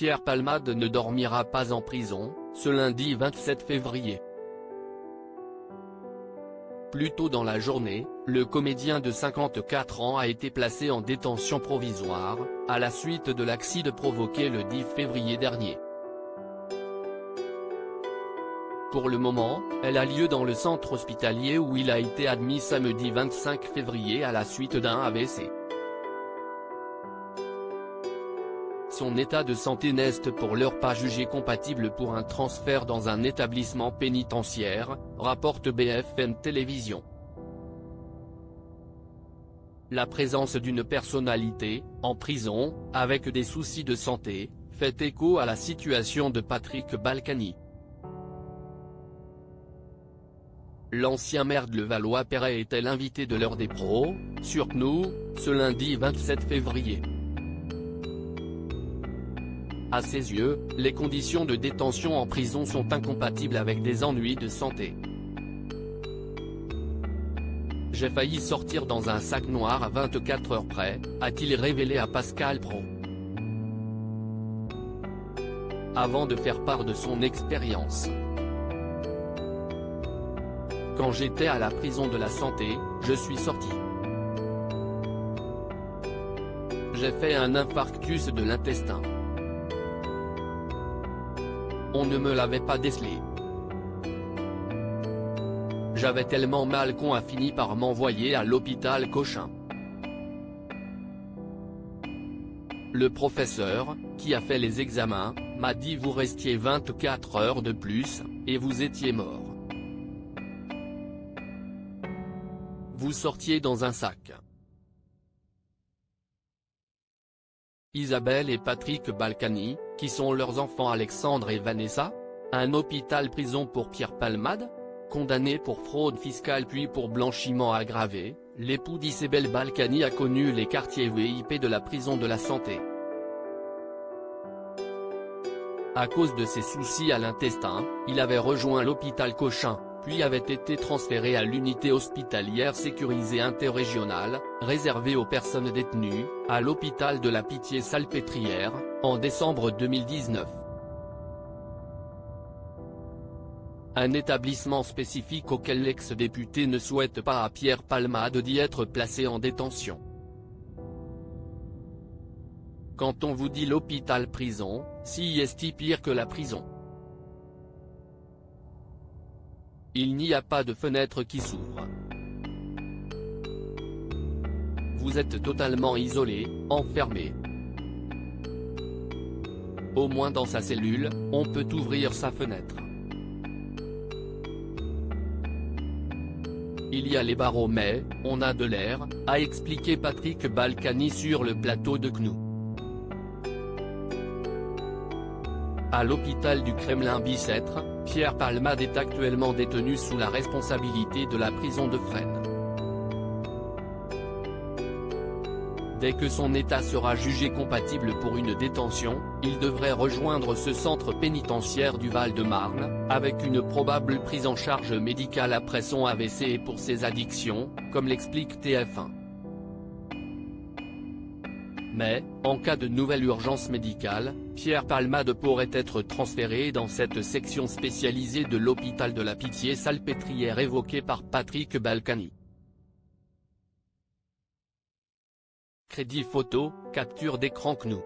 Pierre Palmade ne dormira pas en prison, ce lundi 27 février. Plus tôt dans la journée, le comédien de 54 ans a été placé en détention provisoire, à la suite de l'accident provoqué le 10 février dernier. Pour le moment, elle a lieu dans le centre hospitalier où il a été admis samedi 25 février à la suite d'un AVC. Son état de santé n'est pour l'heure pas jugé compatible pour un transfert dans un établissement pénitentiaire, rapporte BFM Télévision. La présence d'une personnalité, en prison, avec des soucis de santé, fait écho à la situation de Patrick Balkany. L'ancien maire de Levallois-Perret était l'invité de l'heure des pros, sur CNOU, ce lundi 27 février. À ses yeux, les conditions de détention en prison sont incompatibles avec des ennuis de santé. J'ai failli sortir dans un sac noir à 24 heures près, a-t-il révélé à Pascal Praud. Avant de faire part de son expérience. Quand j'étais à la prison de la santé, je suis sorti. J'ai fait un infarctus de l'intestin. On ne me l'avait pas décelé. J'avais tellement mal qu'on a fini par m'envoyer à l'hôpital Cochin. Le professeur, qui a fait les examens, m'a dit vous restiez 24 heures de plus, et vous étiez mort. Vous sortiez dans un sac. Isabelle et Patrick Balkany, qui sont leurs enfants Alexandre et Vanessa, un hôpital-prison pour Pierre Palmade, condamné pour fraude fiscale puis pour blanchiment aggravé, l'époux d'Isabelle Balkany a connu les quartiers VIP de la prison de la santé. À cause de ses soucis à l'intestin, il avait rejoint l'hôpital Cochin, puis avait été transféré à l'unité hospitalière sécurisée interrégionale, réservée aux personnes détenues, à l'hôpital de la Pitié-Salpêtrière, en décembre 2019. Un établissement spécifique auquel l'ex-député ne souhaite pas à Pierre Palmade d'y être placé en détention. Quand on vous dit l'hôpital-prison, si est pire que la prison. Il n'y a pas de fenêtre qui s'ouvre. Vous êtes totalement isolé, enfermé. Au moins dans sa cellule, on peut ouvrir sa fenêtre. Il y a les barreaux mais, on a de l'air, a expliqué Patrick Balkany sur le plateau de CNOU. À l'hôpital du Kremlin-Bicêtre, Pierre Palmade est actuellement détenu sous la responsabilité de la prison de Fresnes. Dès que son état sera jugé compatible pour une détention, il devrait rejoindre ce centre pénitentiaire du Val-de-Marne, avec une probable prise en charge médicale après son AVC et pour ses addictions, comme l'explique TF1. Mais, en cas de nouvelle urgence médicale, Pierre Palmade pourrait être transféré dans cette section spécialisée de l'hôpital de la Pitié-Salpêtrière évoquée par Patrick Balkany. Crédit photo, capture d'écran CNOU.